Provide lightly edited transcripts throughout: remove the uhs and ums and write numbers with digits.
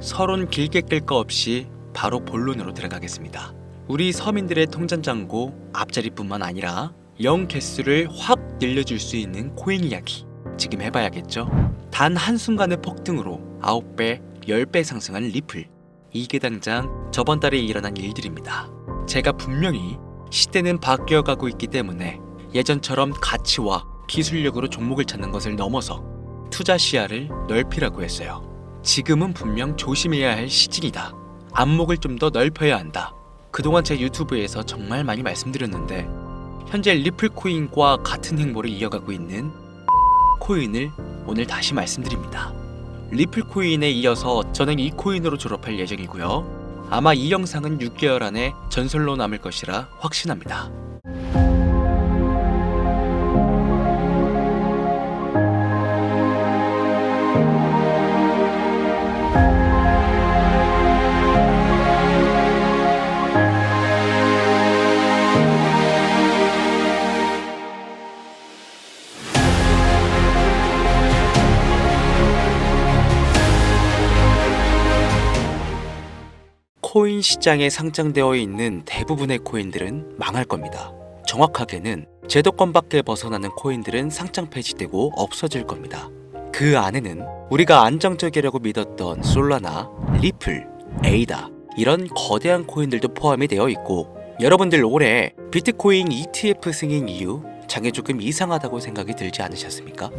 서론 길게 끌 거 없이 바로 본론으로 들어가겠습니다. 우리 서민들의 통장잔고 앞자리뿐만 아니라 영 개수를 확 늘려줄 수 있는 코인 이야기 지금 해봐야겠죠? 단 한순간의 폭등으로 9배, 10배 상승한 리플. 이게 당장 저번 달에 일어난 일들입니다. 제가 분명히 시대는 바뀌어가고 있기 때문에 예전처럼 가치와 기술력으로 종목을 찾는 것을 넘어서 투자 시야를 넓히라고 했어요. 지금은 분명 조심해야 할 시즌이다. 안목을 좀 더 넓혀야 한다. 그동안 제 유튜브에서 정말 많이 말씀드렸는데 현재 리플 코인과 같은 행보를 이어가고 있는 코인을 오늘 다시 말씀드립니다. 리플 코인에 이어서 저는 이 코인으로 졸업할 예정이고요. 아마 이 영상은 6개월 안에 전설로 남을 것이라 확신합니다. 코인 시장에 상장되어 있는 대부분의 코인들은 망할 겁니다. 정확하게는 제도권 밖에 벗어나는 코인들은 상장 폐지되고 없어질 겁니다. 그 안에는 우리가 안정적이라고 믿었던 솔라나, 리플, 에이다 이런 거대한 코인들도 포함이 되어 있고, 여러분들 올해 비트코인 ETF 승인 이후 장이 조금 이상하다고 생각이 들지 않으셨습니까?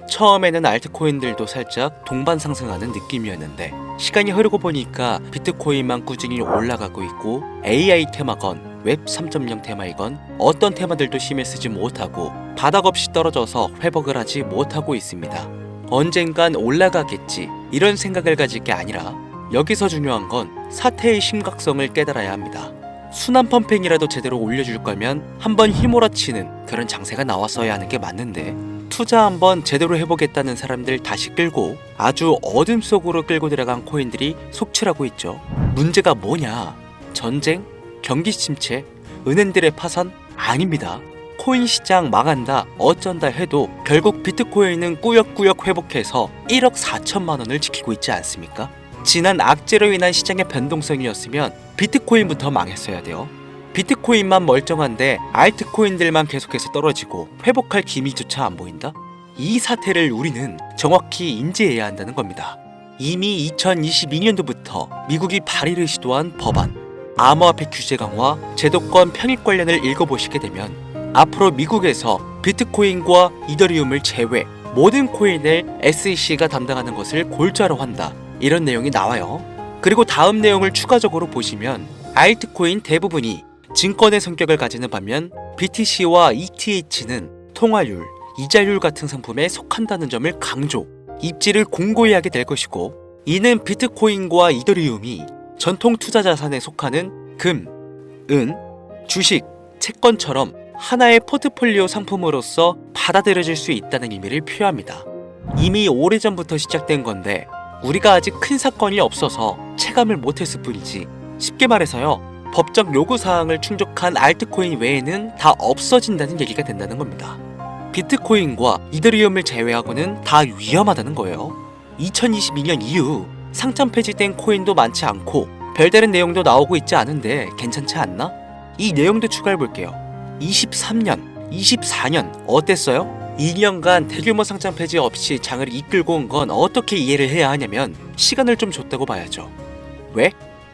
처음에는 알트코인들도 살짝 동반 상승하는 느낌이었는데 시간이 흐르고 보니까 비트코인만 꾸준히 올라가고 있고, AI 테마건 웹 3.0 테마이건 어떤 테마들도 힘을 쓰지 못하고 바닥 없이 떨어져서 회복을 하지 못하고 있습니다. 언젠간 올라가겠지 이런 생각을 가질 게 아니라 여기서 중요한 건 사태의 심각성을 깨달아야 합니다. 순환 펌핑이라도 제대로 올려줄 거면 한번 휘몰아치는 그런 장세가 나왔어야 하는 게 맞는데, 투자 한번 제대로 해보겠다는 사람들 다시 끌고 아주 어둠 속으로 끌고 들어간 코인들이 속출하고 있죠. 문제가 뭐냐? 전쟁? 경기 침체? 은행들의 파산? 아닙니다. 코인 시장 망한다, 어쩐다 해도 결국 비트코인은 꾸역꾸역 회복해서 1억 4천만 원을 지키고 있지 않습니까? 지난 악재로 인한 시장의 변동성이었으면 비트코인부터 망했어야 돼요. 비트코인만 멀쩡한데 알트코인들만 계속해서 떨어지고 회복할 기미조차 안 보인다? 이 사태를 우리는 정확히 인지해야 한다는 겁니다. 이미 2022년도부터 미국이 발의를 시도한 법안, 암호화폐 규제 강화, 제도권 편입 관련을 읽어보시게 되면 앞으로 미국에서 비트코인과 이더리움을 제외 모든 코인을 SEC가 담당하는 것을 골자로 한다, 이런 내용이 나와요. 그리고 다음 내용을 추가적으로 보시면 알트코인 대부분이 증권의 성격을 가지는 반면 BTC와 ETH는 통화율, 이자율 같은 상품에 속한다는 점을 강조, 입지를 공고히 하게 될 것이고, 이는 비트코인과 이더리움이 전통 투자 자산에 속하는 금, 은, 주식, 채권처럼 하나의 포트폴리오 상품으로서 받아들여질 수 있다는 의미를 표합니다. 이미 오래전부터 시작된 건데 우리가 아직 큰 사건이 없어서 체감을 못했을 뿐이지, 쉽게 말해서요, 법적 요구사항을 충족한 알트코인 외에는 다 없어진다는 얘기가 된다는 겁니다. 비트코인과 이더리움을 제외하고는 다 위험하다는 거예요. 2022년 이후 상장 폐지된 코인도 많지 않고 별다른 내용도 나오고 있지 않은데 괜찮지 않나? 이 내용도 추가해볼게요. 23년, 24년 어땠어요? 2년간 대규모 상장 폐지 없이 장을 이끌고 온 건 어떻게 이해를 해야 하냐면 시간을 좀 줬다고 봐야죠. 왜?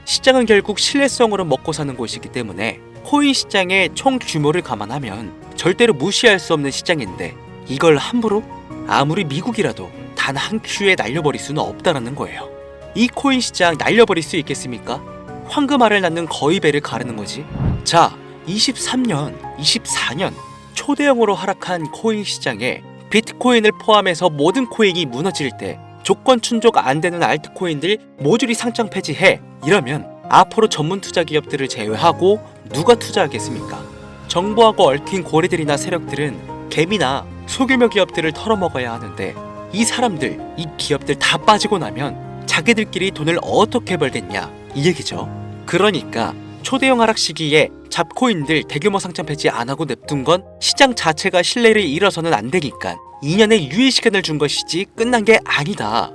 시장은 결국 신뢰성으로 먹고 사는 곳이기 때문에 코인 시장의 총 규모를 감안하면 절대로 무시할 수 없는 시장인데 이걸 함부로 아무리 미국이라도 단 한 큐에 날려버릴 수는 없다라는 거예요. 이 코인 시장 날려버릴 수 있겠습니까? 황금알을 낳는 거의 배를 가르는 거지. 자, 23년, 24년 초대형으로 하락한 코인 시장에 비트코인을 포함해서 모든 코인이 무너질 때 조건 충족 안 되는 알트코인들 모조리 상장 폐지해, 이러면 앞으로 전문 투자 기업들을 제외하고 누가 투자하겠습니까? 정부하고 얽힌 고래들이나 세력들은 개미나 소규모 기업들을 털어먹어야 하는데 이 사람들, 이 기업들 다 빠지고 나면 자기들끼리 돈을 어떻게 벌겠냐, 이 얘기죠. 그러니까 초대형 하락 시기에 잡코인들 대규모 상장 폐지 안 하고 냅둔 건 시장 자체가 신뢰를 잃어서는 안 되니까 2년의 유예 시간을 준 것이지 끝난 게 아니다.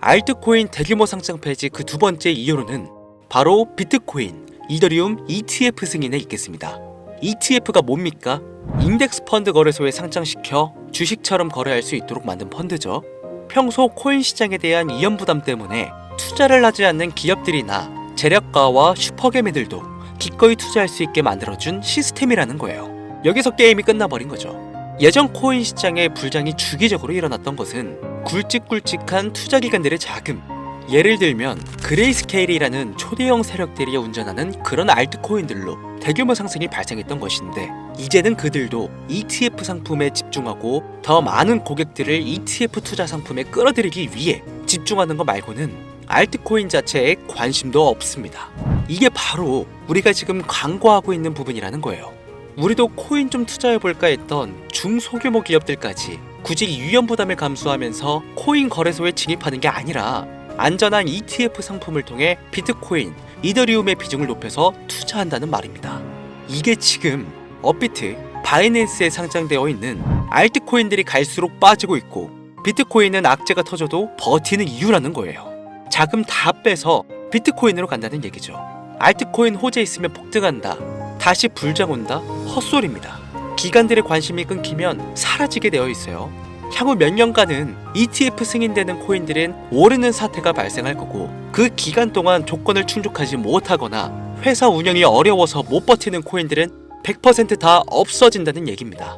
알트코인 대규모 상장 폐지 그 두 번째 이유로는 바로 비트코인, 이더리움 ETF 승인에 있겠습니다. ETF가 뭡니까? 인덱스 펀드 거래소에 상장시켜 주식처럼 거래할 수 있도록 만든 펀드죠. 평소 코인 시장에 대한 이연 부담 때문에 투자를 하지 않는 기업들이나 재력가와 슈퍼개미들도 기꺼이 투자할 수 있게 만들어준 시스템이라는 거예요. 여기서 게임이 끝나버린 거죠. 예전 코인 시장의 불장이 주기적으로 일어났던 것은 굵직굵직한 투자기관들의 자금, 예를 들면 그레이스케일이라는 초대형 세력들이 운전하는 그런 알트코인들로 대규모 상승이 발생했던 것인데, 이제는 그들도 ETF 상품에 집중하고 더 많은 고객들을 ETF 투자 상품에 끌어들이기 위해 집중하는 것 말고는 알트코인 자체에 관심도 없습니다. 이게 바로 우리가 지금 간과하고 있는 부분이라는 거예요. 우리도 코인 좀 투자해볼까 했던 중소규모 기업들까지 굳이 위험 부담을 감수하면서 코인 거래소에 진입하는 게 아니라 안전한 ETF 상품을 통해 비트코인, 이더리움의 비중을 높여서 투자한다는 말입니다. 이게 지금 업비트, 바이낸스에 상장되어 있는 알트코인들이 갈수록 빠지고 있고 비트코인은 악재가 터져도 버티는 이유라는 거예요. 자금 다 빼서 비트코인으로 간다는 얘기죠. 알트코인 호재 있으면 폭등한다, 다시 불장 온다? 헛소리입니다. 기관들의 관심이 끊기면 사라지게 되어 있어요. 향후 몇 년간은 ETF 승인되는 코인들은 오르는 사태가 발생할 거고, 그 기간 동안 조건을 충족하지 못하거나 회사 운영이 어려워서 못 버티는 코인들은 100% 다 없어진다는 얘기입니다.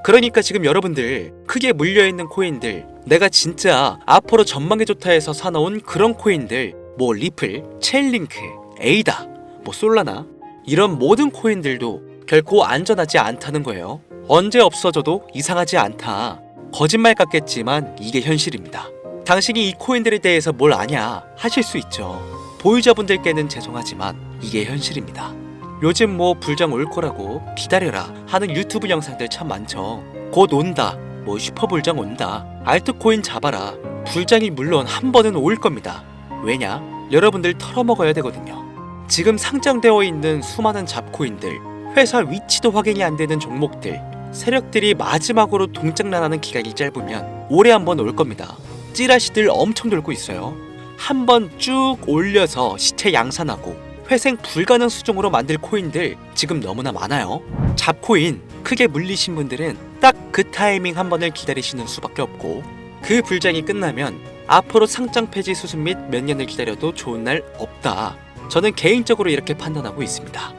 그러니까 지금 여러분들 크게 물려있는 코인들, 내가 진짜 앞으로 전망이 좋다 해서 사놓은 그런 코인들, 뭐 리플, 체인링크, 에이다, 뭐 솔라나, 이런 모든 코인들도 결코 안전하지 않다는 거예요. 언제 없어져도 이상하지 않다. 거짓말 같겠지만 이게 현실입니다. 당신이 이 코인들에 대해서 뭘 아냐 하실 수 있죠. 보유자분들께는 죄송하지만 이게 현실입니다. 요즘 뭐 불장 올 거라고 기다려라 하는 유튜브 영상들 참 많죠. 곧 온다, 뭐 슈퍼불장 온다, 알트코인 잡아라. 불장이 물론 한 번은 올 겁니다. 왜냐? 여러분들 털어먹어야 되거든요. 지금 상장되어 있는 수많은 잡코인들, 회사 위치도 확인이 안 되는 종목들, 세력들이 마지막으로 동작난하는 기간이 짧으면 올해 한 번 올 겁니다. 찌라시들 엄청 돌고 있어요. 한 번 쭉 올려서 시체 양산하고 회생 불가능 수준으로 만들 코인들 지금 너무나 많아요. 잡코인 크게 물리신 분들은 딱 그 타이밍 한 번을 기다리시는 수밖에 없고, 그 불장이 끝나면 앞으로 상장 폐지 수습 및 몇 년을 기다려도 좋은 날 없다. 저는 개인적으로 이렇게 판단하고 있습니다.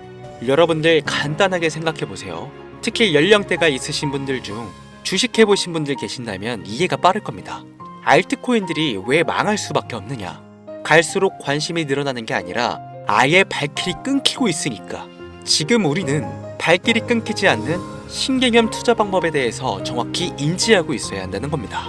여러분들 간단하게 생각해보세요. 특히 연령대가 있으신 분들 중 주식해보신 분들 계신다면 이해가 빠를 겁니다. 알트코인들이 왜 망할 수밖에 없느냐? 갈수록 관심이 늘어나는 게 아니라 아예 발길이 끊기고 있으니까. 지금 우리는 발길이 끊기지 않는 신개념 투자 방법에 대해서 정확히 인지하고 있어야 한다는 겁니다.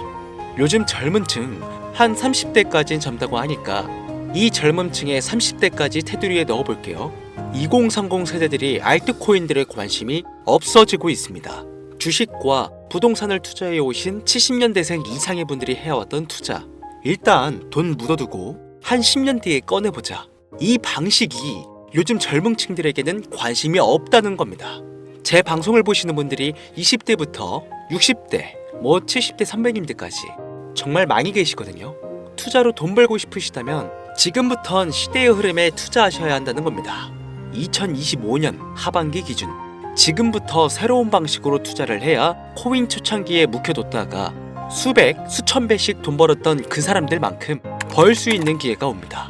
요즘 젊은 층 한 30대까지는 젊다고 하니까 이 젊은 층의 30대까지 테두리에 넣어볼게요. 2030 세대들이 알트코인들의 관심이 없어지고 있습니다. 주식과 부동산을 투자해 오신 70년대생 이상의 분들이 해왔던 투자, 일단 돈 묻어두고 한 10년 뒤에 꺼내보자. 이 방식이 요즘 젊은 층들에게는 관심이 없다는 겁니다. 제 방송을 보시는 분들이 20대부터 60대, 뭐 70대 선배님들까지 정말 많이 계시거든요. 투자로 돈 벌고 싶으시다면 지금부턴 시대의 흐름에 투자하셔야 한다는 겁니다. 2025년 하반기 기준, 지금부터 새로운 방식으로 투자를 해야 코인 초창기에 묵혀뒀다가 수백, 수천 배씩 돈 벌었던 그 사람들만큼 벌 수 있는 기회가 옵니다.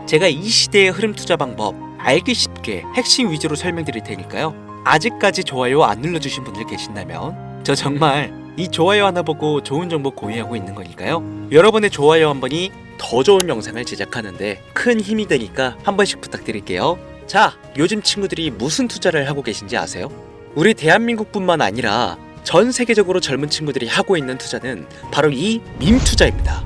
제가 이 시대의 흐름 투자 방법 알기 쉽게 핵심 위주로 설명드릴 테니까요. 아직까지 좋아요 안 눌러주신 분들 계신다면 저 정말 이 좋아요 하나 보고 좋은 정보 공유하고 있는 거니까요. 여러분의 좋아요 한 번이 더 좋은 영상을 제작하는데 큰 힘이 되니까 한 번씩 부탁드릴게요. 자, 요즘 친구들이 무슨 투자를 하고 계신지 아세요? 우리 대한민국뿐만 아니라 전 세계적으로 젊은 친구들이 하고 있는 투자는 바로 이 밈 투자입니다.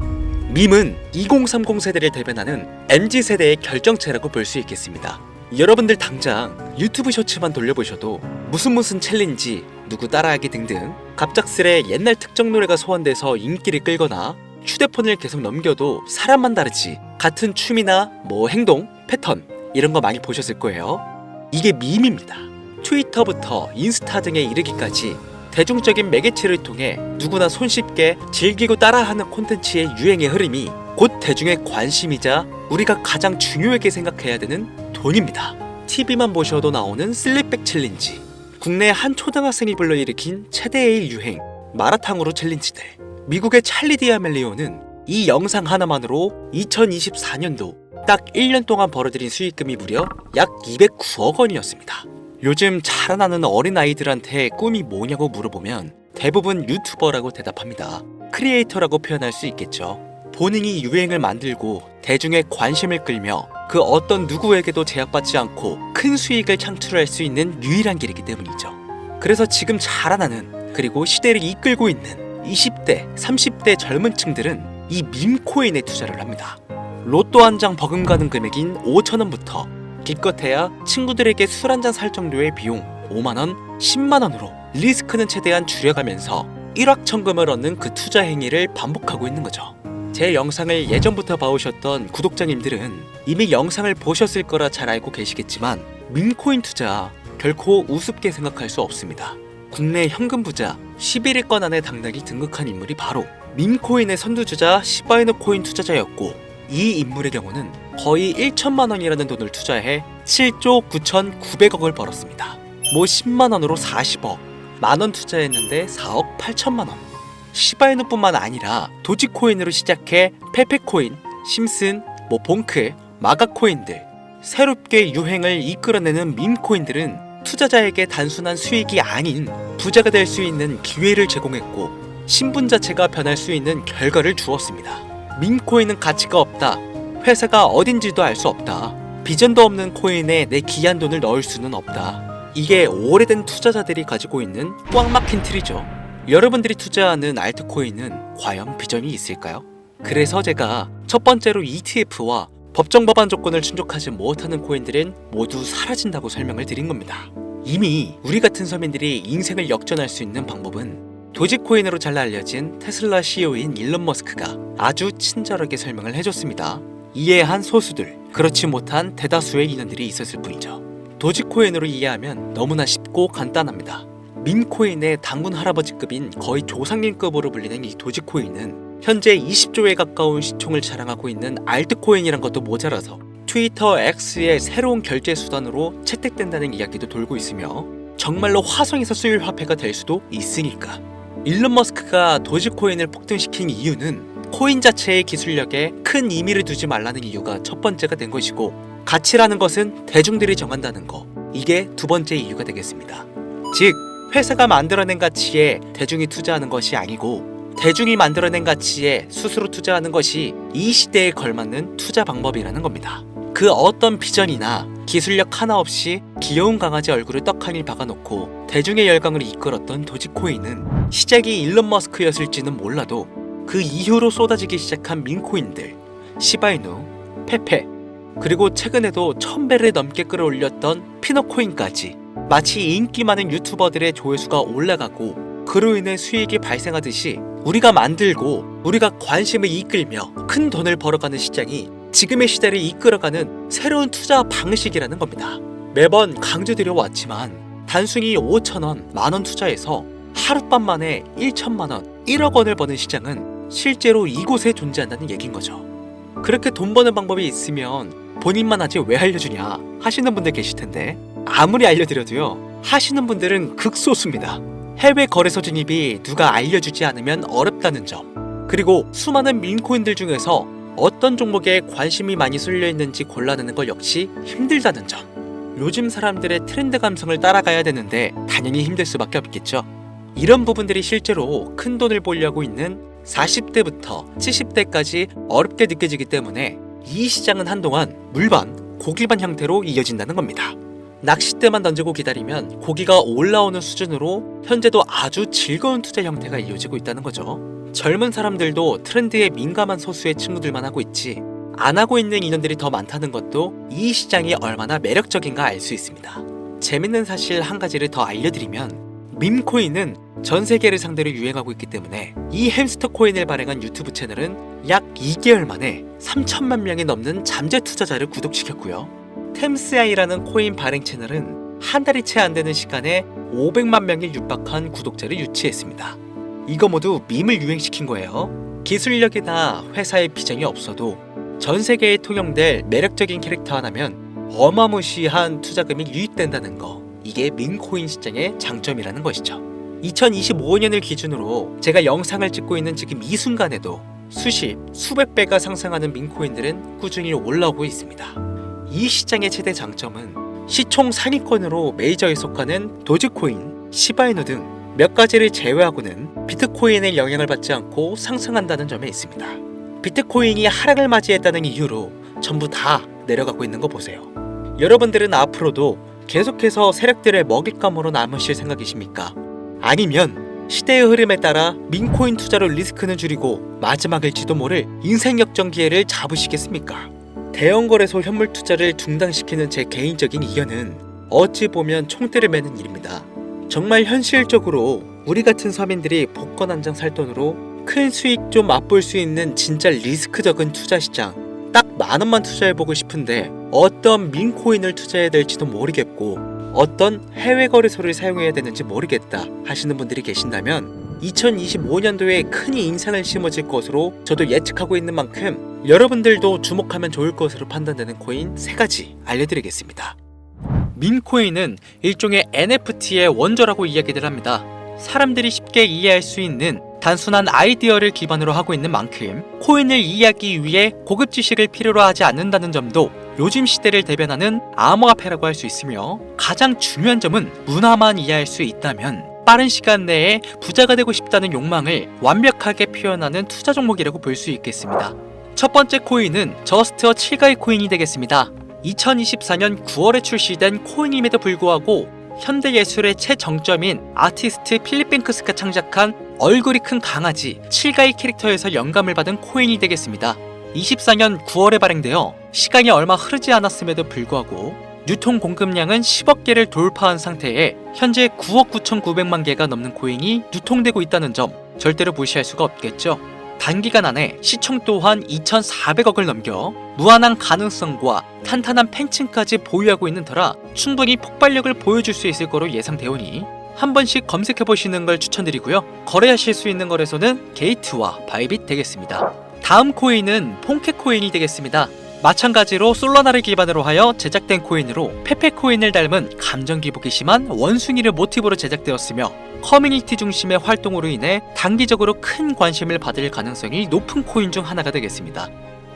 밈은 2030 세대를 대변하는 MZ세대의 결정체라고 볼 수 있겠습니다. 여러분들 당장 유튜브 쇼츠만 돌려보셔도 무슨 챌린지, 누구 따라하기 등등 갑작스레 옛날 특정 노래가 소환돼서 인기를 끌거나 휴대폰을 계속 넘겨도 사람만 다르지 같은 춤이나 뭐 행동, 패턴 이런 거 많이 보셨을 거예요. 이게 밈입니다. 트위터부터 인스타 등에 이르기까지 대중적인 매개체를 통해 누구나 손쉽게 즐기고 따라하는 콘텐츠의 유행의 흐름이 곧 대중의 관심이자 우리가 가장 중요하게 생각해야 되는 돈입니다. TV만 보셔도 나오는 슬립백 챌린지, 국내 한 초등학생이 불러일으킨 최대의 유행 마라탕으로 챌린지들, 미국의 찰리 디아멜리오는 이 영상 하나만으로 2024년도 딱 1년 동안 벌어들인 수익금이 무려 약 209억 원이었습니다. 요즘 자라나는 어린아이들한테 꿈이 뭐냐고 물어보면 대부분 유튜버라고 대답합니다. 크리에이터라고 표현할 수 있겠죠. 본인이 유행을 만들고 대중의 관심을 끌며 그 어떤 누구에게도 제약받지 않고 큰 수익을 창출할 수 있는 유일한 길이기 때문이죠. 그래서 지금 자라나는, 그리고 시대를 이끌고 있는 20대, 30대 젊은 층들은 이 밈코인에 투자를 합니다. 로또 한 장 버금가는 금액인 5,000원부터 기껏해야 친구들에게 술 한잔 살 정도의 비용 5만원, 10만원으로 리스크는 최대한 줄여가면서 일확천금을 얻는 그 투자 행위를 반복하고 있는 거죠. 제 영상을 예전부터 봐오셨던 구독자님들은 이미 영상을 보셨을 거라 잘 알고 계시겠지만 밈코인 투자 결코 우습게 생각할 수 없습니다. 국내 현금 부자 11위권 안에 당당히 등극한 인물이 바로 밈코인의 선두주자 시바이누 코인 투자자였고, 이 인물의 경우는 거의 1천만 원이라는 돈을 투자해 7조 9,900억을 벌었습니다. 뭐 10만 원으로 40억, 만원 투자했는데 4억 8천만 원. 시바이누뿐만 아니라 도지코인으로 시작해 페페코인, 심슨, 봉크, 마가코인들, 새롭게 유행을 이끌어내는 밈코인들은 투자자에게 단순한 수익이 아닌 부자가 될 수 있는 기회를 제공했고, 신분 자체가 변할 수 있는 결과를 주었습니다. 밈코인은 가치가 없다, 회사가 어딘지도 알 수 없다, 비전도 없는 코인에 내 귀한 돈을 넣을 수는 없다, 이게 오래된 투자자들이 가지고 있는 꽉 막힌 틀이죠. 여러분들이 투자하는 알트코인은 과연 비전이 있을까요? 그래서 제가 첫 번째로 ETF와 법정 법안 조건을 충족하지 못하는 코인들은 모두 사라진다고 설명을 드린 겁니다. 이미 우리 같은 서민들이 인생을 역전할 수 있는 방법은 도지코인으로 잘 알려진 테슬라 CEO인 일론 머스크가 아주 친절하게 설명을 해줬습니다. 이해한 소수들, 그렇지 못한 대다수의 인원들이 있었을 뿐이죠. 도지코인으로 이해하면 너무나 쉽고 간단합니다. 밈코인의 당군 할아버지급인 거의 조상님급으로 불리는 이 도지코인은 현재 20조에 가까운 시총을 자랑하고 있는 알트코인이란 것도 모자라서 트위터 X의 새로운 결제 수단으로 채택된다는 이야기도 돌고 있으며 정말로 화성에서 수일 화폐가 될 수도 있으니까. 일론 머스크가 도지코인을 폭등시킨 이유는 코인 자체의 기술력에 큰 의미를 두지 말라는 이유가 첫 번째가 된 것이고, 가치라는 것은 대중들이 정한다는 거, 이게 두 번째 이유가 되겠습니다. 즉, 회사가 만들어낸 가치에 대중이 투자하는 것이 아니고 대중이 만들어낸 가치에 스스로 투자하는 것이 이 시대에 걸맞는 투자 방법이라는 겁니다. 그 어떤 비전이나 기술력 하나 없이 귀여운 강아지 얼굴을 떡하니 박아놓고 대중의 열광을 이끌었던 도지코인은 시작이 일론 머스크였을지는 몰라도 그 이후로 쏟아지기 시작한 밈코인들, 시바이누, 페페, 그리고 최근에도 1000배를 넘게 끌어올렸던 피너코인까지 마치 인기 많은 유튜버들의 조회수가 올라가고 그로 인해 수익이 발생하듯이 우리가 만들고 우리가 관심을 이끌며 큰 돈을 벌어가는 시장이 지금의 시대를 이끌어가는 새로운 투자 방식이라는 겁니다. 매번 강조드려 왔지만 단순히 5,000원, 만원 투자해서 하룻밤 만에 1천만원, 1억 원을 버는 시장은 실제로 이곳에 존재한다는 얘기인 거죠. 그렇게 돈 버는 방법이 있으면 본인만 하지 왜 알려주냐 하시는 분들 계실 텐데, 아무리 알려드려도요, 하시는 분들은 극소수입니다. 해외 거래소 진입이 누가 알려주지 않으면 어렵다는 점, 그리고 수많은 밈코인들 중에서 어떤 종목에 관심이 많이 쏠려 있는지 골라내는 것 역시 힘들다는 점. 요즘 사람들의 트렌드 감성을 따라가야 되는데 당연히 힘들 수밖에 없겠죠. 이런 부분들이 실제로 큰 돈을 벌려고 있는 40대부터 70대까지 어렵게 느껴지기 때문에 이 시장은 한동안 물반, 고기반 형태로 이어진다는 겁니다. 낚싯대만 던지고 기다리면 고기가 올라오는 수준으로 현재도 아주 즐거운 투자 형태가 이어지고 있다는 거죠. 젊은 사람들도 트렌드에 민감한 소수의 친구들만 하고 있지 안 하고 있는 인원들이 더 많다는 것도 이 시장이 얼마나 매력적인가 알 수 있습니다. 재밌는 사실 한 가지를 더 알려드리면, 밈코인은 전 세계를 상대로 유행하고 있기 때문에 이 햄스터 코인을 발행한 유튜브 채널은 약 2개월 만에 3천만 명이 넘는 잠재 투자자를 구독시켰고요. 템스아이라는 코인 발행 채널은 한 달이 채 안 되는 시간에 500만 명이 육박한 구독자를 유치했습니다. 이거 모두 밈을 유행시킨 거예요. 기술력이나 회사의 비전이 없어도 전 세계에 통용될 매력적인 캐릭터 하나면 어마무시한 투자금이 유입된다는 거, 이게 민코인 시장의 장점이라는 것이죠. 2025년을 기준으로 제가 영상을 찍고 있는 지금 이 순간에도 수십, 수백 배가 상승하는 민코인들은 꾸준히 올라오고 있습니다. 이 시장의 최대 장점은 시총 상위권으로 메이저에 속하는 도지코인, 시바이누 등 몇 가지를 제외하고는 비트코인의 영향을 받지 않고 상승한다는 점에 있습니다. 비트코인이 하락을 맞이했다는 이유로 전부 다 내려가고 있는 거 보세요. 여러분들은 앞으로도 계속해서 세력들의 먹잇감으로 남으실 생각이십니까? 아니면 시대의 흐름에 따라 민코인 투자로 리스크는 줄이고 마지막일지도 모를 인생 역전 기회를 잡으시겠습니까? 대형 거래소 현물 투자를 중단시키는 제 개인적인 의견은 어찌 보면 총대를 매는 일입니다. 정말 현실적으로 우리 같은 서민들이 복권 한 장 살 돈으로 큰 수익 좀 맛볼 수 있는 진짜 리스크 적은 투자 시장, 딱 10,000원만 투자해보고 싶은데 어떤 민코인을 투자해야 될지도 모르겠고 어떤 해외 거래소를 사용해야 되는지 모르겠다 하시는 분들이 계신다면 2025년도에 큰 인상을 심어질 것으로 저도 예측하고 있는 만큼 여러분들도 주목하면 좋을 것으로 판단되는 코인 3가지 알려드리겠습니다. 민코인은 일종의 NFT의 원조라고 이야기들 합니다. 사람들이 쉽게 이해할 수 있는 단순한 아이디어를 기반으로 하고 있는 만큼 코인을 이해하기 위해 고급 지식을 필요로 하지 않는다는 점도 요즘 시대를 대변하는 암호화폐라고 할 수 있으며, 가장 중요한 점은 문화만 이해할 수 있다면 빠른 시간 내에 부자가 되고 싶다는 욕망을 완벽하게 표현하는 투자 종목이라고 볼 수 있겠습니다. 첫 번째 코인은 저스트어 7가의 코인이 되겠습니다. 2024년 9월에 출시된 코인임에도 불구하고 현대예술의 최정점인 아티스트 필립 뱅크스가 창작한 얼굴이 큰 강아지 7가의 캐릭터에서 영감을 받은 코인이 되겠습니다. 24년 9월에 발행되어 시간이 얼마 흐르지 않았음에도 불구하고 유통 공급량은 10억 개를 돌파한 상태에 현재 9억 9,900만 개가 넘는 코인이 유통되고 있다는 점 절대로 무시할 수가 없겠죠. 단기간 안에 시총 또한 2,400억을 넘겨 무한한 가능성과 탄탄한 팬층까지 보유하고 있는 터라 충분히 폭발력을 보여줄 수 있을 거로 예상되오니 한 번씩 검색해보시는 걸 추천드리고요. 거래하실 수 있는 거래소는 게이트와 바이빗 되겠습니다. 다음 코인은 폰케코인이 되겠습니다. 마찬가지로 솔라나를 기반으로 하여 제작된 코인으로 페페코인을 닮은 감정 기복이 심한 원숭이를 모티브로 제작되었으며 커뮤니티 중심의 활동으로 인해 단기적으로 큰 관심을 받을 가능성이 높은 코인 중 하나가 되겠습니다.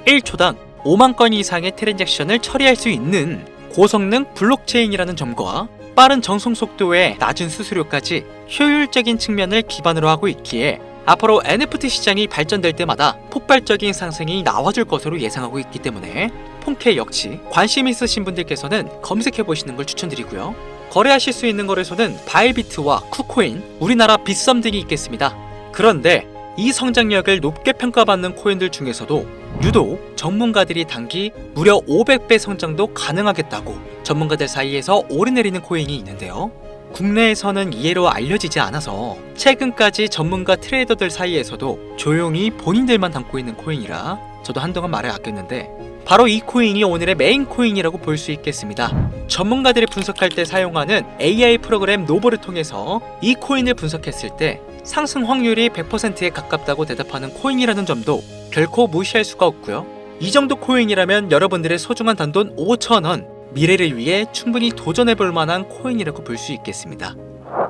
1초당 5만 건 이상의 트랜잭션을 처리할 수 있는 고성능 블록체인이라는 점과 빠른 전송 속도에 낮은 수수료까지 효율적인 측면을 기반으로 하고 있기에 앞으로 NFT 시장이 발전될 때마다 폭발적인 상승이 나와줄 것으로 예상하고 있기 때문에 폰케 역시 관심 있으신 분들께서는 검색해보시는 걸 추천드리고요. 거래하실 수 있는 거래소는 바이비트와 쿠코인, 우리나라 빗썸 등이 있겠습니다. 그런데 이 성장력을 높게 평가받는 코인들 중에서도 유독 전문가들이 단기 무려 500배 성장도 가능하겠다고 전문가들 사이에서 오르내리는 코인이 있는데요. 국내에서는 이해로 알려지지 않아서 최근까지 전문가 트레이더들 사이에서도 조용히 본인들만 담고 있는 코인이라 저도 한동안 말을 아꼈는데 바로 이 코인이 오늘의 메인 코인이라고 볼 수 있겠습니다. 전문가들이 분석할 때 사용하는 AI 프로그램 노보를 통해서 이 코인을 분석했을 때 상승 확률이 100%에 가깝다고 대답하는 코인이라는 점도 결코 무시할 수가 없고요. 이 정도 코인이라면 여러분들의 소중한 단돈 5,000원, 미래를 위해 충분히 도전해볼 만한 코인이라고 볼 수 있겠습니다.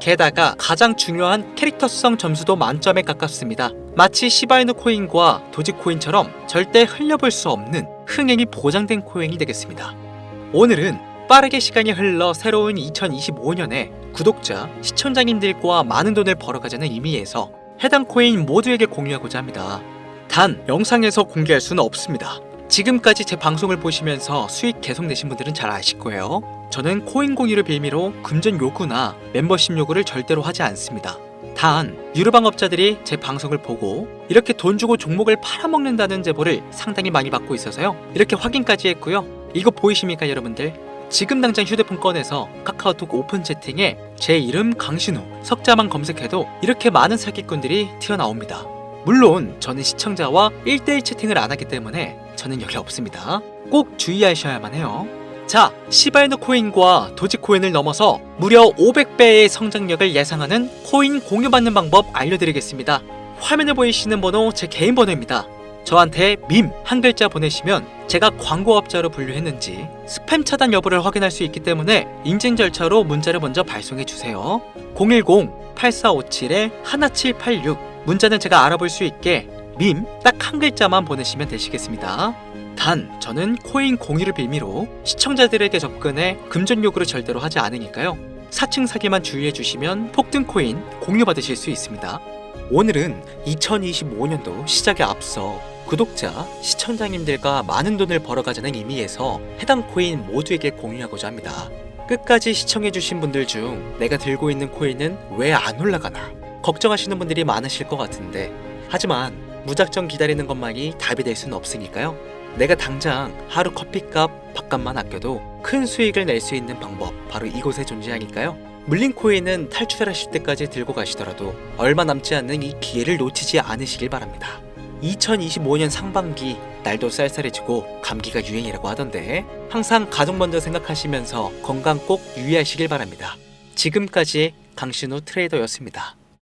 게다가 가장 중요한 캐릭터성 점수도 만점에 가깝습니다. 마치 시바이누 코인과 도지코인처럼 절대 흘려볼 수 없는 흥행이 보장된 코인이 되겠습니다. 오늘은 빠르게 시간이 흘러 새로운 2025년에 구독자, 시청자님들과 많은 돈을 벌어가자는 의미에서 해당 코인 모두에게 공유하고자 합니다. 단 영상에서 공개할 수는 없습니다. 지금까지 제 방송을 보시면서 수익 계속 내신 분들은 잘 아실 거예요. 저는 코인 공유를 빌미로 금전 요구나 멤버십 요구를 절대로 하지 않습니다. 단 유료방업자들이 제 방송을 보고 이렇게 돈 주고 종목을 팔아먹는다는 제보를 상당히 많이 받고 있어서요. 이렇게 확인까지 했고요. 이거 보이십니까 여러분들? 지금 당장 휴대폰 꺼내서 카카오톡 오픈 채팅에 제 이름 강신우, 석자만 검색해도 이렇게 많은 사기꾼들이 튀어나옵니다. 물론 저는 시청자와 1대1 채팅을 안 하기 때문에 저는 여기 없습니다. 꼭 주의하셔야만 해요. 자, 시바이누 코인과 도지코인을 넘어서 무려 500배의 성장력을 예상하는 코인 공유받는 방법 알려드리겠습니다. 화면에 보이시는 번호 제 개인 번호입니다. 저한테 밈 한 글자 보내시면 제가 광고업자로 분류했는지 스팸 차단 여부를 확인할 수 있기 때문에 인증 절차로 문자를 먼저 발송해 주세요. 010-8457-1786 문자는 제가 알아볼 수 있게 밈 딱 한 글자만 보내시면 되시겠습니다. 단 저는 코인 공유를 빌미로 시청자들에게 접근해 금전 요구를 절대로 하지 않으니까요. 사칭 사기만 주의해 주시면 폭등 코인 공유 받으실 수 있습니다. 오늘은 2025년도 시작에 앞서 구독자, 시청자님들과 많은 돈을 벌어가자는 의미에서 해당 코인 모두에게 공유하고자 합니다. 끝까지 시청해주신 분들 중 내가 들고 있는 코인은 왜 안 올라가나 걱정하시는 분들이 많으실 것 같은데, 하지만 무작정 기다리는 것만이 답이 될 수는 없으니까요. 내가 당장 하루 커피값, 밥값만 아껴도 큰 수익을 낼 수 있는 방법 바로 이곳에 존재하니까요. 물린 코인은 탈출하실 때까지 들고 가시더라도 얼마 남지 않는 이 기회를 놓치지 않으시길 바랍니다. 2025년 상반기 날도 쌀쌀해지고 감기가 유행이라고 하던데 항상 가족 먼저 생각하시면서 건강 꼭 유의하시길 바랍니다. 지금까지 강신우 트레이더였습니다.